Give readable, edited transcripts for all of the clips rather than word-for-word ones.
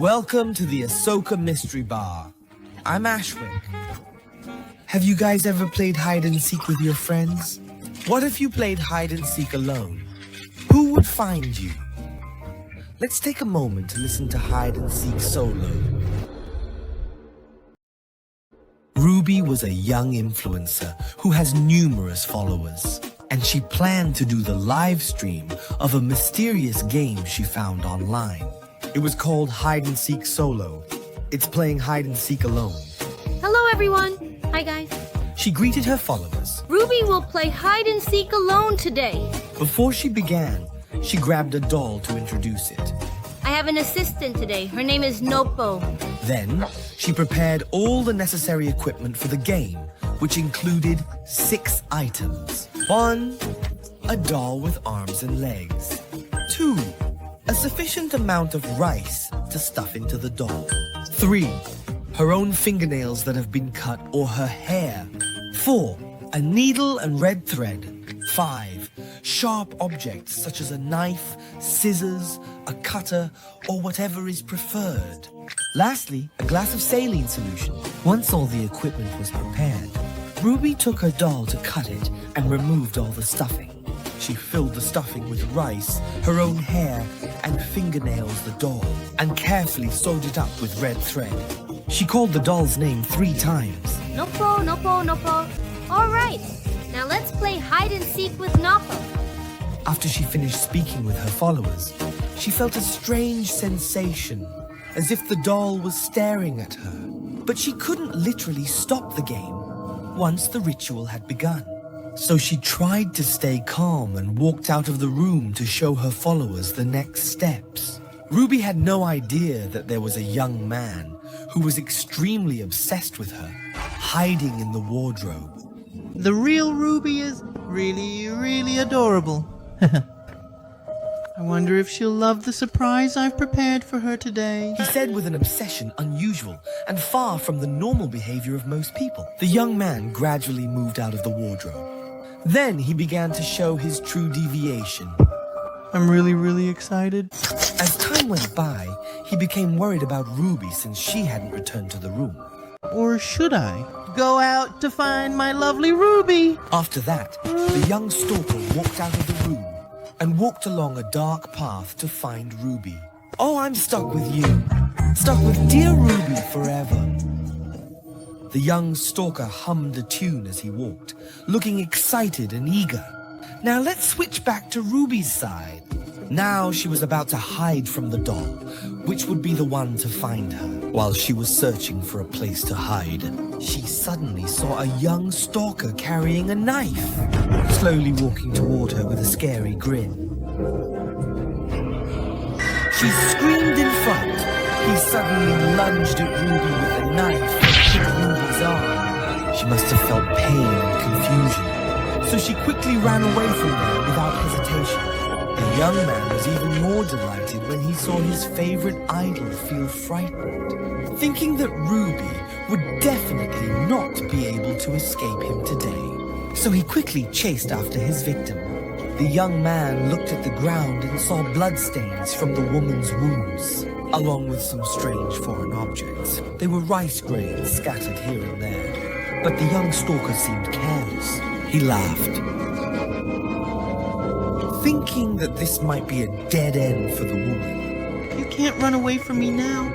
Welcome to the Ahsoka Mystery Bar. I'm Ashwick. Have you guys ever played hide and seek with your friends? What if you played hide and seek alone? Who would find you? Let's take a moment to listen to hide and seek solo. Ruby was a young influencer who has numerous followers, and she planned to do the live stream of a mysterious game she found online. It was called Hide and Seek Solo. It's playing hide and seek alone. Hello everyone. Hi guys. She greeted her followers. Ruby will play hide and seek alone today. Before she began, she grabbed a doll to introduce it. I have an assistant today. Her name is Nopo. Then, she prepared all the necessary equipment for the game, which included 6 items. 1, a doll with arms and legs. 2, a sufficient amount of rice to stuff into the doll. 3, her own fingernails that have been cut or her hair. 4, a needle and red thread. 5, sharp objects such as a knife, scissors, a cutter, or whatever is preferred. Lastly, a glass of saline solution. Once all the equipment was prepared, Ruby took her doll to cut it and removed all the stuffing. She filled the stuffing with rice, her own hair, and fingernails the doll, and carefully sewed it up with red thread. She called the doll's name 3 times. Nopo, Nopo, Nopo. All right. Now let's play hide and seek with Nopo. After she finished speaking with her followers, she felt a strange sensation, as if the doll was staring at her. But she couldn't literally stop the game once the ritual had begun. So she tried to stay calm and walked out of the room to show her followers the next steps. Ruby had no idea that there was a young man who was extremely obsessed with her, hiding in the wardrobe. The real Ruby is really adorable. I wonder if she'll love the surprise I've prepared for her today. He said with an obsession unusual and far from the normal behavior of most people. The young man gradually moved out of the wardrobe. Then he began to show his true deviation. I'm really excited. As time went by, he became worried about Ruby since she hadn't returned to the room. Or should I go out to find my lovely Ruby? After that, the young stalker walked out of the room and walked along a dark path to find Ruby. Oh, I'm stuck with you. Stuck with dear Ruby forever. The young stalker hummed a tune as he walked, looking excited and eager. Now let's switch back to Ruby's side. Now she was about to hide from the doll, which would be the one to find her. While she was searching for a place to hide, she suddenly saw a young stalker carrying a knife, slowly walking toward her with a scary grin. She screamed in front. He suddenly lunged at Ruby with a knife and hit Ruby's arm. She must have felt pain and confusion, so she quickly ran away from there without hesitation. The young man was even more delighted when he saw his favorite idol feel frightened, thinking that Ruby would definitely not be able to escape him today. So he quickly chased after his victim. The young man looked at the ground and saw bloodstains from the woman's wounds, along with some strange foreign objects. They were rice grains scattered here and there, but the young stalker seemed careless. He laughed, thinking that this might be a dead end for the woman. You can't run away from me now,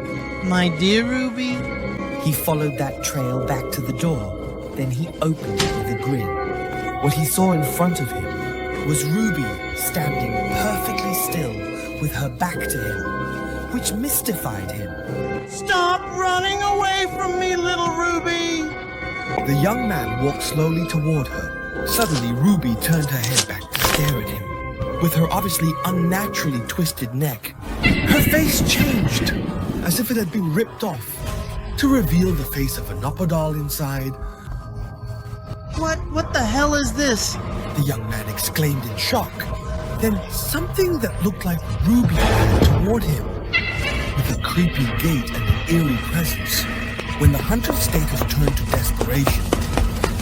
my dear Ruby. He followed that trail back to the door. Then he opened it with a grin. What he saw in front of him was Ruby standing perfectly still with her back to him, which mystified him. Stop running away from me, little Ruby! The young man walked slowly toward her. Suddenly, Ruby turned her head back to stare at him. With her obviously unnaturally twisted neck, her face changed, as if it had been ripped off, to reveal the face of a Noppa doll inside. What the hell is this? The young man exclaimed in shock. Then something that looked like Ruby ran toward him, with a creepy gait and an eerie presence. When the hunter's status turned to desperation,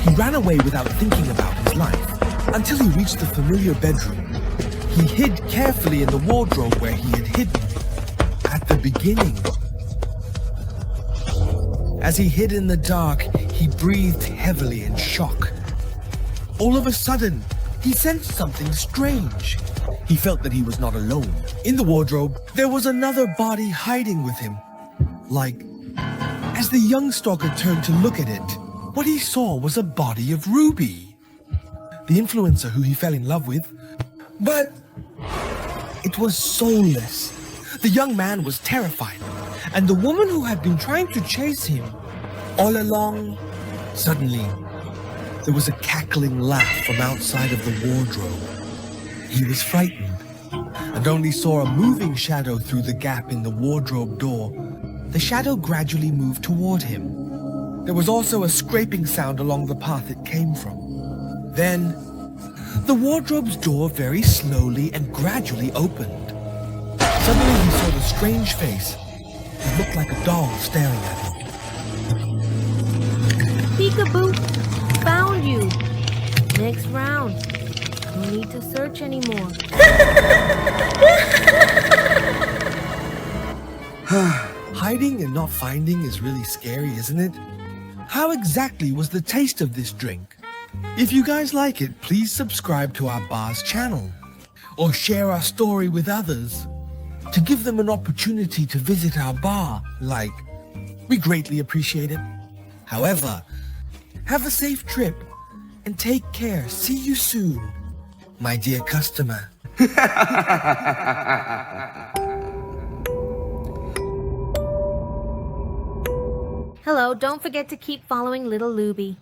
he ran away without thinking about his life, until he reached the familiar bedroom. He hid carefully in the wardrobe where he had hidden. At the beginning, As he hid in the dark, he breathed heavily in shock. All of a sudden, he sensed something strange. He felt that he was not alone. In the wardrobe, there was another body hiding with him. As the young stalker turned to look at it, what he saw was a body of Ruby, the influencer who he fell in love with. But it was soulless. The young man was terrified, and the woman who had been trying to chase him all along, suddenly, there was a cackling laugh from outside of the wardrobe. He was frightened, and only saw a moving shadow through the gap in the wardrobe door. The shadow gradually moved toward him. There was also a scraping sound along the path it came from. Then, the wardrobe's door very slowly and gradually opened. Suddenly he saw the strange face. It looked like a doll staring at him. Peekaboo, found you. Next round. No need to search anymore. Hiding and not finding is really scary, isn't it? How exactly was the taste of this drink? If you guys like it, please subscribe to our bar's channel or share our story with others to give them an opportunity to visit our bar. We greatly appreciate it. However, have a safe trip and take care. See you soon, my dear customer. Hello, don't forget to keep following Little Luby.